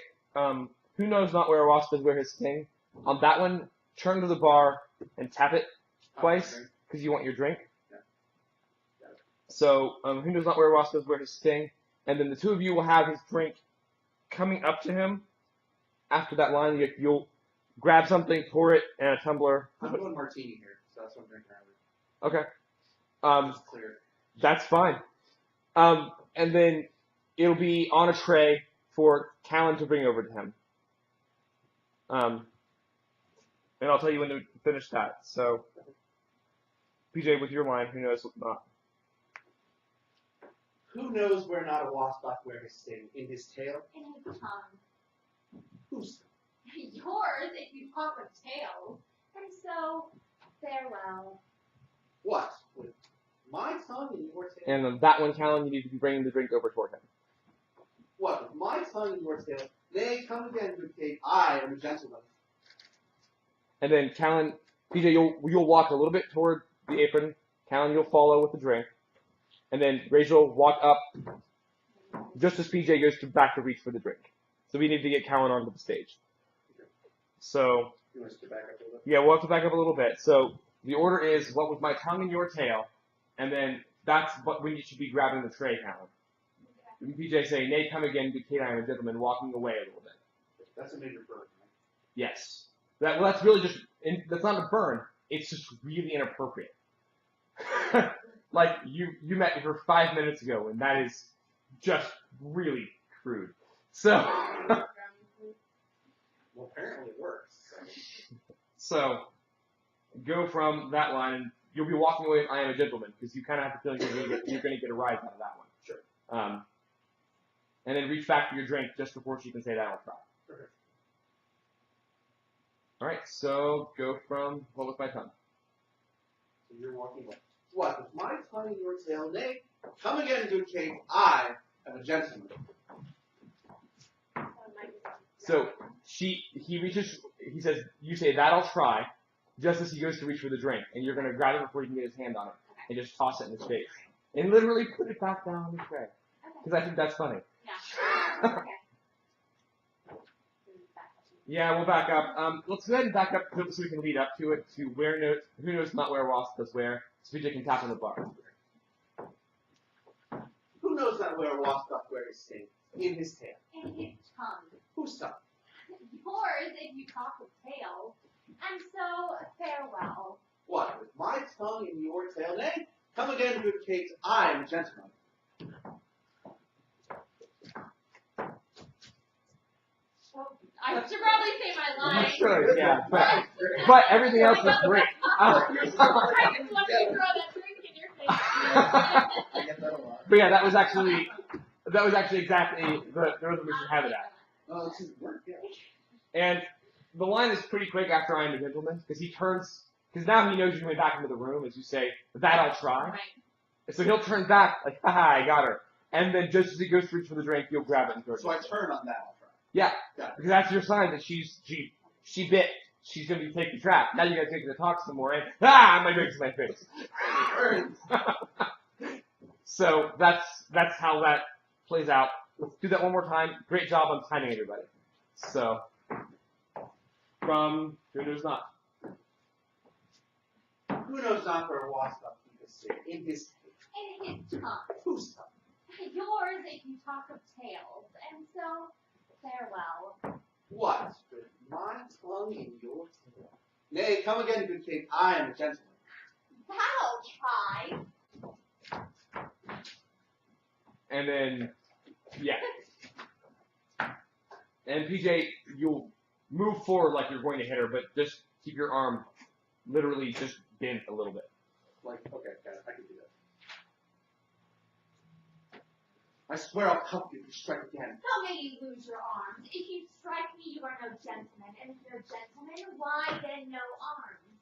who knows not where a wasp is, where his sting? On that one, turn to the bar and tap it twice, because you want your drink. Yeah. So, who knows not where a wasp is, where his sting? And then the two of you will have his drink coming up to him. After that line, you'll grab something, pour it in a tumbler. I'm doing martini here, so that's what I'm drinking earlier. Okay. Just clear. That's fine. And then it'll be on a tray for Callan to bring over to him. And I'll tell you when to finish that. So, PJ, with your line, who knows not? Who knows where not a wasp doth wear his sting? In his tail? In his tongue. Whose? Yours, if you talk of tails. And so, Farewell. What? With my tongue in your tail? And on that one, Callan, you need to be bringing the drink over toward him. What? With my tongue in your tail? Nay, come again, good Kate. I am a gentleman. And then Callan, PJ, you'll walk a little bit toward the apron. Callan, you'll follow with the drink. And then Rachel will walk up just as PJ goes back to reach for the drink. So we need to get Callan onto the stage. So, You want us to back up a little bit? yeah, we'll have to back up a little bit. So the order is what with my tongue in your tail, and then that's when you should be grabbing the tray, Callan. And PJ say, nay, come again, good Kate, I am a gentleman, walking away a little bit. That's a major burn, right? Yes. That's really just, that's not a burn, it's just really inappropriate. Like, you met her 5 minutes ago, and that is just really crude. So, Well, apparently it works. so go from that line, and you'll be walking away with I am a gentleman, because you kind of have the feeling you're going to get a rise out of that one. Sure. And then reach back for your drink just before she can say that I'll try. Okay. Alright, so go from what was my tongue? So you're walking away. What? With my tongue in your tail? Nay, come again, good Kate. I am a gentleman. So he reaches, he says, you say that I'll try, just as he goes to reach for the drink, and you're going to grab it before he can get his hand on it, and just toss it in his face. And literally put it back down on the tray. Because I think that's funny. Yeah. Okay. Yeah, we'll back up. Let's go ahead and back up so we can lead up to it, to who knows not where Wasp does where, so PJ can tap on the bar. Who knows not where a wasp doth wear his sting? In his tail. In his tongue. Whose tongue? Yours, if you talk of tails. And so, farewell. What? With my tongue in your tail? Nay, come again, good Kate. I am a gentleman. I should probably say my line. You should, yeah. But everything else was great. I just wanted to throw that drink in your face. I get that a lot. But yeah, that was actually exactly the rhythm we should have it at. Oh, this is work, yeah. And the line is pretty quick after I am a gentleman, because he turns, because now he knows you're coming back into the room, as you say, that I'll try. Right. So he'll turn back, like, haha, I got her. And then just as he goes to reach for the drink, you'll grab it and throw it. So I turn on that. I'll try. Yeah, Got it. because that's your sign that she bit. She's going to be taking the trap. Now you got to take the talk some more, and my drink's in my face. Burns. So that's how that plays out. Let's do that one more time. Great job on timing, everybody. So, from Who Knows Not. Who knows not where a wasp doth keep his sting? In his tail. In his tongue. Whose tongue? Yours, if you talk of tails. And so, farewell. What? With my tongue in your tail? Nay, come again, good Kate. I am a gentleman. That'll try. And then, yeah. And PJ, you'll move forward like you're going to hit her, but just keep your arm literally just bent a little bit. Like, okay, got it. I can do that. I swear I'll help you if you strike again. How may you lose your arms? If you strike me, you are no gentleman. And if you're a gentleman, why then no arms?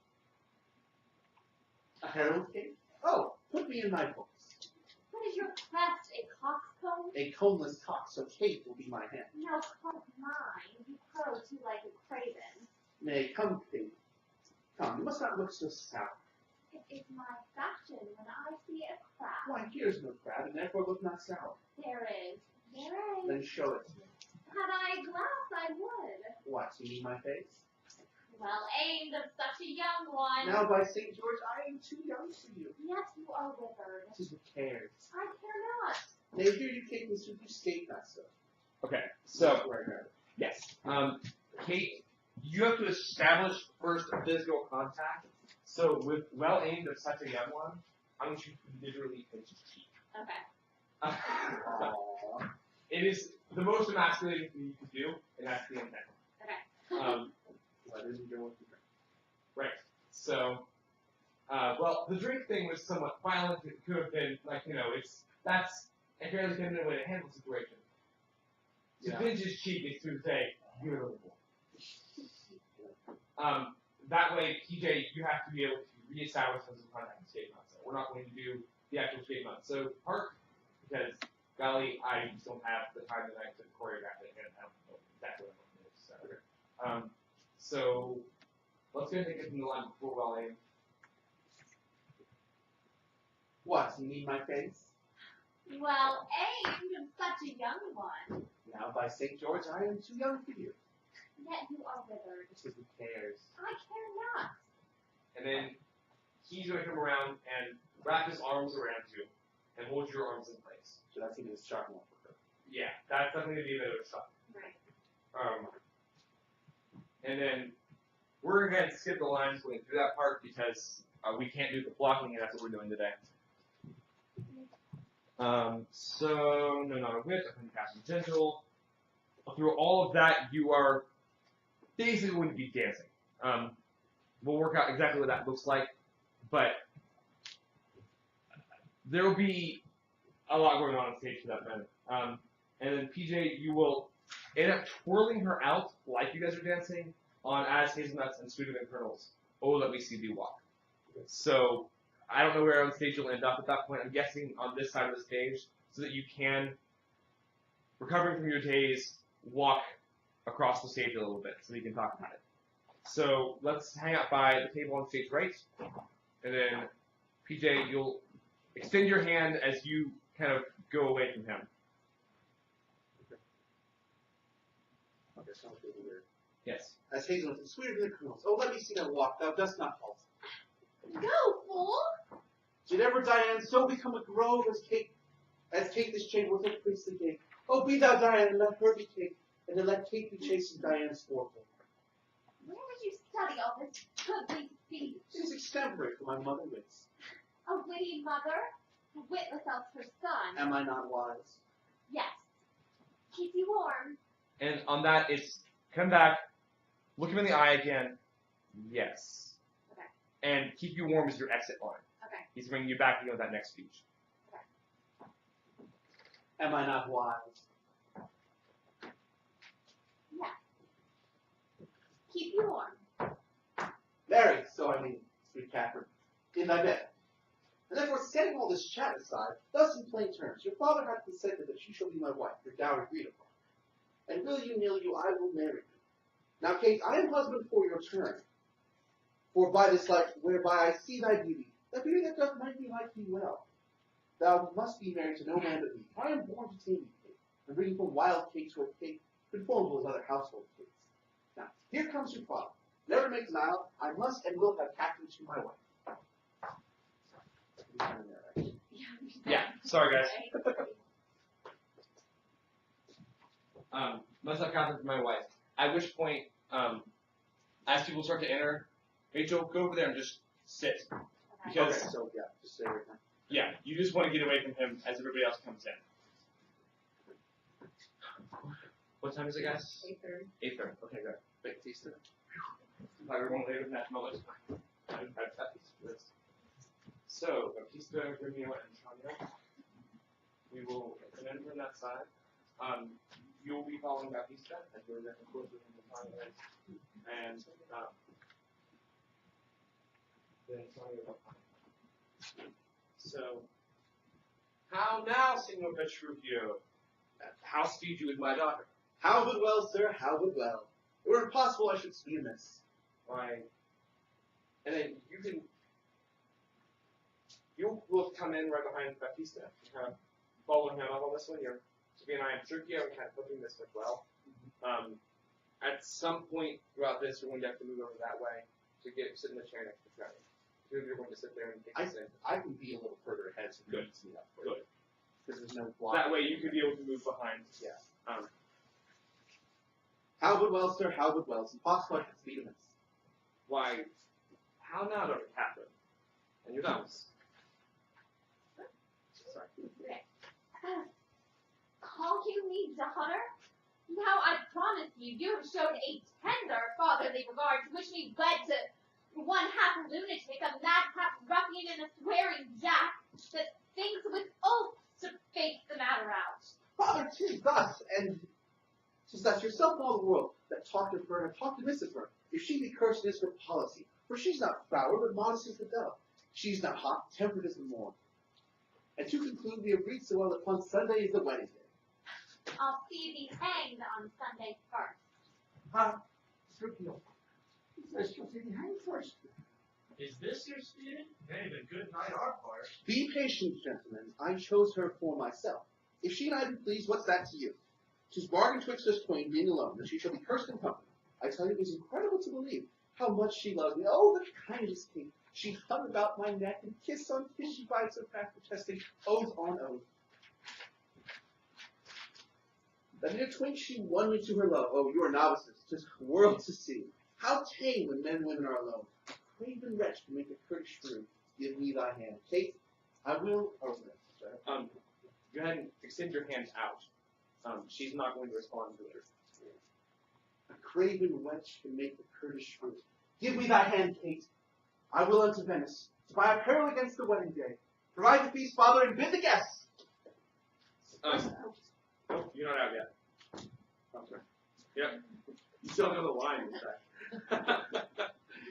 A herald king? Oh, put me in my books. What is your crest? A coxcomb? A combless cock, so Kate will be my hand. No coat mine. You crow too like a craven. Nay, come, Kate. Come, you must not look so sour. It is my fashion when I see a crab. Why, here's no crab, and therefore look not sour. There is. There is. Then show it to me. Had I a glass, I would. What, you mean my face? Well aimed of such a young one. Now, by St. George, I am too young for you. Yet you are withered. Tis who cares. I care not. Nay, here you take me, so you state not so. Okay, so, That's where I got it. yes. Kate, you have to establish first a physical contact. So with well aimed of such a young one, I want you to literally pinch his cheek. Okay. Aww. It is the most emasculating thing you can do, and that's the intent. Okay. Why didn't you go with the drink? Right. So, well, the drink thing was somewhat violent. It could have been like, that's a fairly feminine way to handle the situation. To Yeah. pinch his cheek is to say, you're a little boy. that way, PJ, you have to be able to reestablish some contact with Skate Mountain. So we're not going to do the actual Skate Mountain. So part, because, golly, I just don't have the time tonight to choreograph it, and I don't know exactly what I'm going to do. So let's go ahead and get from the line before while I. What, you need my face? Well, you're such a young one. Now, by St. George, I am too young for you. Yet you are withered. Who cares? I care not. And then he's going to come around and wrap his arms around you and hold your arms in place. So that's even a sharp one for her. Yeah, that's definitely going to be a bit of a shock. Right. And then we're going to skip the lines going through that part because we can't do the blocking, and that's what we're doing today. So, no, not a wit, I can cast a gentle. Through all of that, you are basically going to be dancing. We'll work out exactly what that looks like, but there will be a lot going on stage for that matter. And then PJ, you will end up twirling her out like you guys are dancing on As Hazelnuts and Sweeter Than Kernels. Oh, let me see thee walk. So I don't know where on stage you'll end up at that point. I'm guessing on this side of the stage so that you can, recovering from your daze, walk across the stage a little bit so that you can talk about it. So let's hang out by the table on stage right, and then PJ, you'll extend your hand as you kind of go away from him. Okay, sounds really weird. Yes. As Hazelnuts and Sweeter Than Kernels. Oh, let me see that walk. Thou dost not halt. Go, fool! Did ever Diane so become a grove as Kate this chain with her priestly gate? Oh, be thou Diane, and let her be Kate, and then let Kate be chasing Diane's forehead. Where would you study all this goodly speech? It is extempore for my mother wits. A witty mother, a witless else her son. Am I not wise? Yes. Keep you warm. And on that, it's come back, look him in the eye again. Yes. Okay. And keep you warm is your exit line. Okay. He's bringing you back, with that next speech. Am I not wise? Yes. Keep you warm. Marry, so I mean, sweet Catherine, in thy bed. And therefore, setting all this chat aside, thus in plain terms, your father hath consented that she shall be my wife, your dowry agreed upon. And will you, nill you, I will marry you. Now, Kate, I am husband for your turn. For by this light, whereby I see thy beauty, that beauty that doth make me like thee well, thou must be married to no man but me. I am born to tame thee, Kate, and bring you from wild Kate to a Kate conformable as other household Kates. Now, here comes your father. Never make denial. I must and will have Catherine to my wife. Yeah, sorry guys. Must have Catherine for my wife. At which point, as people start to enter, Rachel, go over there and just sit. Because, Okay, so yeah, just say everything. yeah, you just want to get away from him as everybody else comes in. What time is it, guys? 8:30. 8:30. Okay, good. Baptista. Like everyone later than that moment. So, Baptista, Romeo, and Tanya, we will come in from that side. You'll be following Baptista as we're getting closer to the Tanya and then Tanya will come. So, how now, Signor Petruchio? How speed you with my daughter? How would well, sir, how would well. It were impossible I should speed amiss. Why? And then you will come in right behind Baptista, kind of following him up on this one. You're Sophia and I, Petruchio, and kind of flipping this as well. At some point throughout this, we're going to have to move over that way to sit in the chair next to Trevor. You're going to sit there and take this in. I can be a little further ahead so you can see that. Good. Because there's no block. That way you could be able to move behind. Yeah. How How would well, sir, how would well. It's impossible I should speed amiss. Why, how now, Dr. Catherine? And your thumbs. Sorry. Call you me daughter? Now I promise you, you have shown a tender fatherly regard to which me wed to one half lunatic, a madcap ruffian, and a swearing jack that thinks with oaths to fake the matter out. Father, 'tis thus, and 'tis thus yourself and all the world that talked of her and I've talked amiss of her. If she be cursed, it is for policy. For she's not flower, but modest as the dove. She's not hot, temperate as the morn. And to conclude, we agreed so well that upon Sunday is the wedding day. I'll see thee hanged on Sunday first. Sir Peel. He says she'll see me hanged first. Is this your student? It ain't a good night our part. Be patient, gentlemen. I chose her for myself. If she and I be pleased, what's that to you? 'Tis bargain twixt us twain, being alone, that she shall be cursed in company. I tell you, it is incredible to believe how much she loves me. Oh, the kindest thing. She hung about my neck and kiss on kiss she bites so fast protesting oath on oath. That in a twink she won me to her love. Oh, you are novices, 'tis a world to see. How tame when men and women are alone. Craven wretch to make a Kurdish shrew. Give me thy hand. Kate, I will. Oh, no, sorry. Go ahead and extend your hand out. She's not going to respond to it. A craven wench can make the Kurdish shrew. Give me thy hand, Kate. I will unto Venice, to buy apparel against the wedding day. Provide the feast, father, and bid the guests. Nope, you're not out yet. I'm sorry. Yep. You still know the line, in fact.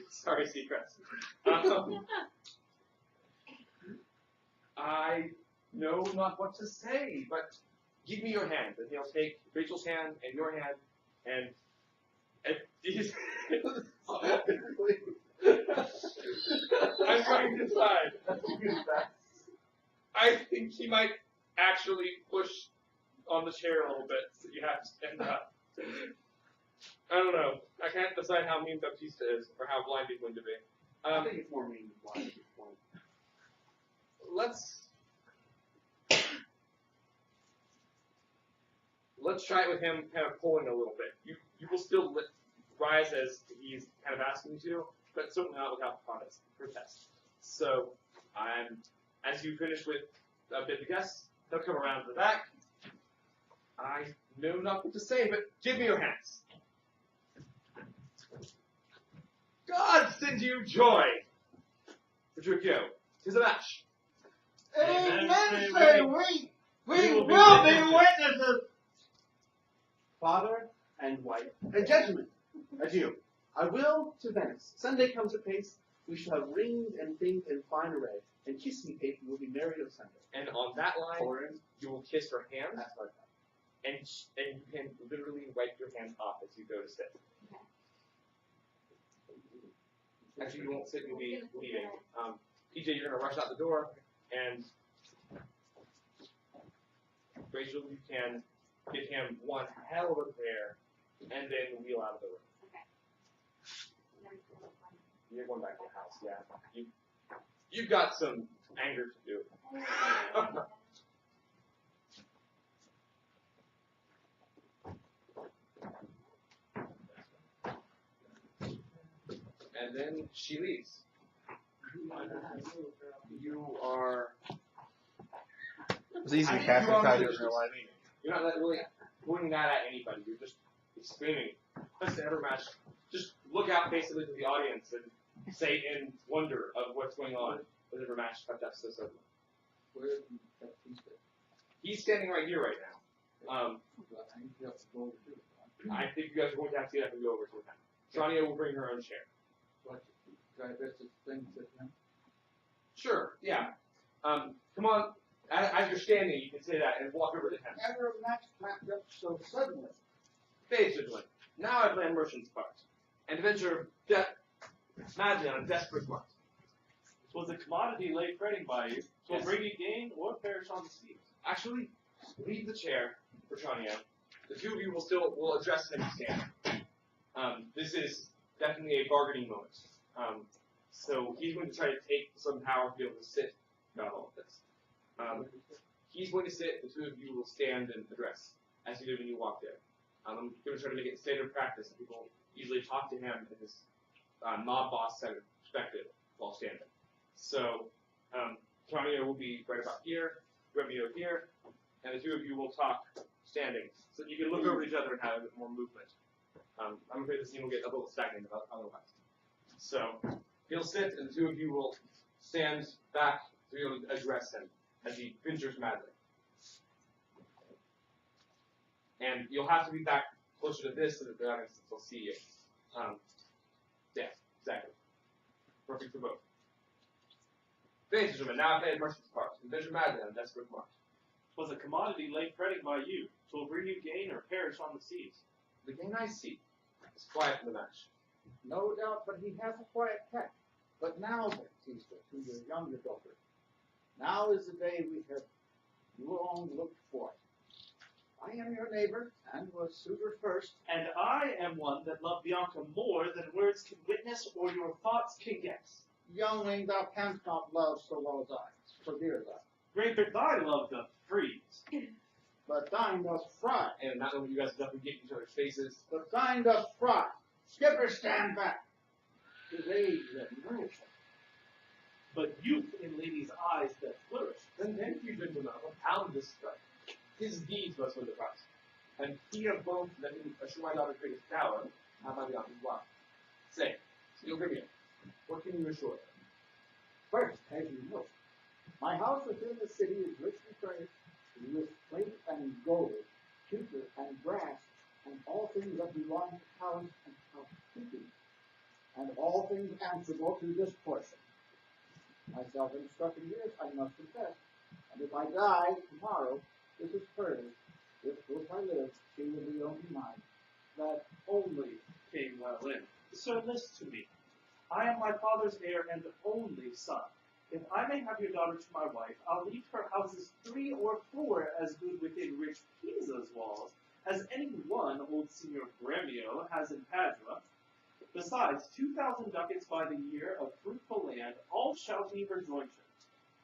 Sorry, Seacrest. I know not what to say, but give me your hand. And he'll take Rachel's hand and your hand, and he's I'm trying to decide. I think he might actually push on the chair a little bit, so you have to stand up. I don't know. I can't decide how mean Baptista is, or how blind he's going to be. I think it's more mean than blind at this point. Let's try it with him kind of pulling a little bit. You will still rise as he's kind of asking you to, but certainly not without protest. So, as you finish with bid the guests, they'll come around to the back. I know not what to say, but give me your hands. God send you joy! Petruchio, 'tis a match. Amen, say we will be witnesses. Father and wife and gentlemen, adieu. I will to Venice. Sunday comes apace. We shall have rings and things in fine array. And kiss me, Kate, we will be married on Sunday. And on that line, you will kiss her hand, That's what I thought. and you can literally wipe your hands off as you go to sit. Actually, you won't sit, you'll be leaving. PJ, you're going to rush out the door, and Rachel, you can give him one hell of a prayer, and then wheel out of the room. You're going back to the house, yeah. You've got some anger to do. And then she leaves. You are. It's easy to I mean, cast you are inside malicious. your life. You're not really pointing that at anybody. You're just screaming. Let's ever match. Just look out basically to the audience and say in wonder of what's going on. Does ever match cut that so suddenly? Where is Baptista? He's standing right here right now. I think you have to go over to it. I think you guys are going to have to get up and go over to him. Sonia will bring her own chair. What? Can I best things at him? Sure, yeah. Come on. As you're standing, you can say that and walk over to him. Ever a match clamped up so suddenly? Basically, now I play a merchant's part and venture madly on a desperate mark. Was a commodity lay fretting by you, so Yes. bring it gain or perish on the seas. Actually, leave the chair for Tranio. The two of you will address him stand. This is definitely a bargaining moment. So he's going to try to take some power to be able to sit about all of this. He's going to sit, the two of you will stand and address, as you did when you walked in. I'm going to try to make it standard practice. People usually talk to him in this mob boss kind of perspective while standing. So, Tranio will be right about here, Remio here, and the two of you will talk standing. So you can look over each other and have a bit more movement. I'm afraid the scene will get a little stagnant otherwise. So, he'll sit, and the two of you will stand back to be able to address him as he ventures madly. And you'll have to be back closer to this so that the audience will see you. Yeah, exactly. Perfect for both. Ladies and gentlemen, now I play a merchant's part. Measure madly on desperate march. 'Twas a commodity late fretting by you. 'Twill bring you gain or perish on the seas. The gain I see is quiet in the match. No doubt, but he has a quiet catch. But now, Baptista, to your younger daughter, now is the day we have long looked for. I am your neighbor, and was suitor first. And I am one that love Bianca more than words can witness or your thoughts can guess. Youngling, thou canst not love so well as I. Forbear thou. Greater thy love doth freeze. But thine doth fry. And not only you guys definitely get in each other's faces. But thine doth fry. Skipper, stand back. His age that nourisheth. But youth in ladies' eyes doth flourish. Then thank you, gentlemen, of a pound this strike. His deeds must win the prize. And he of both let me assure my daughter greatest power, have I beyond his wife. Say, Senor Grimio, what can you assure her? First, as you know, my house within the city is richly furnished with plate and gold, pewter and brass, and all things that belong to talent and housekeeping, and all things answerable to this portion. Myself instructed years, I must confess, and if I die tomorrow, this is hers. If if I live, she will be only mine. That only came well in. Sir, listen to me. I am my father's heir and only son. If I may have your daughter to my wife, I'll leave her houses 3 or 4 as good within rich Pisa's walls as any one old Signor Gremio has in Padua. Besides, 2,000 ducats by the year of fruitful land, all shall be her jointure.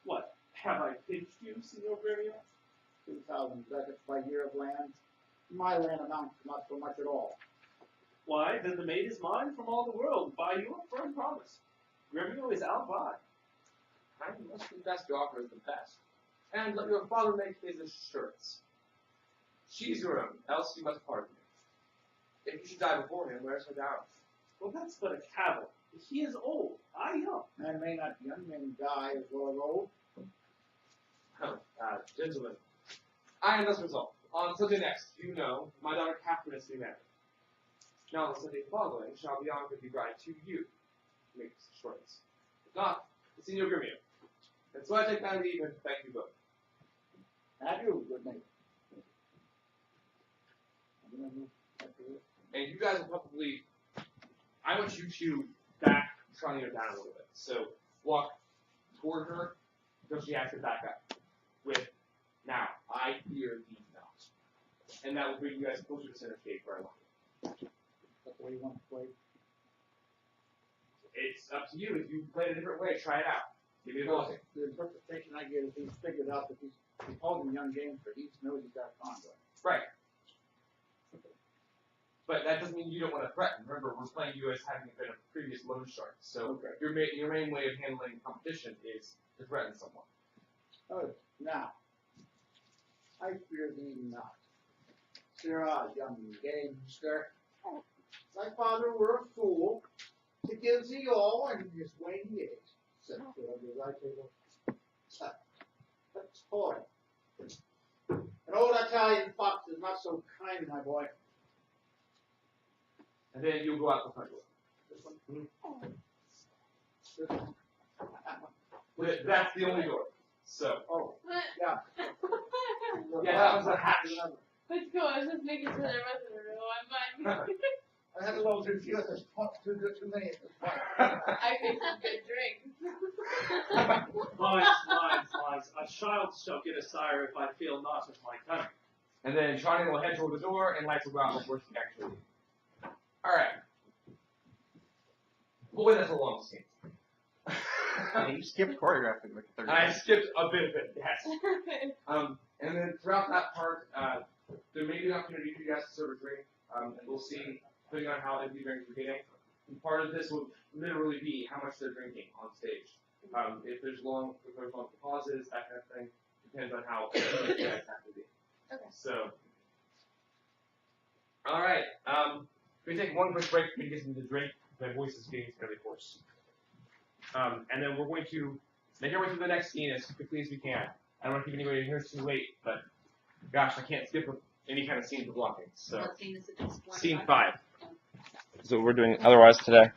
What, have I pinched you, Signor Gremio? 2,000 ducats by year of land. My land amounts to not so much at all. Why, then the maid is mine from all the world, by your firm promise. Gremio is out by. I must confess your offer is the best. And let your father make his assurance. She's your own, else you must pardon me. If you should die before him, where's her dower? Well, that's but a cavil. He is old, I young. And may not young men die as well as old? Gentlemen, I am thus resolved. On Sunday next, you know, my daughter Catherine is to be married. Now, the Sunday following shall Bianca be bride to you. Make this assurance. If not, the Signor Grimio. And so I take my leave and thank you both. Adieu, good night. And you guys will probably, I want you to back Tranio down a little bit. So walk toward her until she has to back up. With, now, I fear thee not. And that will bring you guys closer to center stage where I want you. That's the way you want to play. It's up to you. If you play it a different way, try it out. Give me a Well, blessing. the interpretation I get is he's figured out that he's holding young games, but he knows he's got a conduit. Right. But that doesn't mean you don't want to threaten. Remember, we're playing you as having been a previous loan shark. So Okay. your main way of handling competition is to threaten someone. Oh, now, I fear thee not. Sirrah, young gamester, thy father were a fool to give thee all in his waning age. Set foot under thy table. A toy. An old Italian fox is not so kind, my boy. And then you'll go out the front door. This one? This one. That's the only door. So, Oh, yeah. yeah, that was a hatch. Let's go. I was just making sure there wasn't a real one, but I had a little too few at this point, too many at this point. I made some good drinks. Lies. A child shall get a sire if I fail not of my cunning. And then Charlie will head toward the door and lights will go out before she actually leaves. Alright. Boy, that's a long scene. You skipped choreographing like a third. I skipped a bit of it, yes. And then throughout that part, there may be an opportunity for you guys to serve a drink, and we'll see, depending on how empty drinks are getting. And part of this will literally be how much they're drinking on stage. If there's long pauses, that kind of thing, depends on how empty you guys have to be. Okay. So, all right. We take one quick break to get into the drink. My voice is getting fairly hoarse. And then we're going to make our way through the next scene as quickly as we can. I don't want to keep anybody here too late, but gosh, I can't skip any kind of scenes with walking. So, What scene is it? scene 5. So we're doing otherwise today.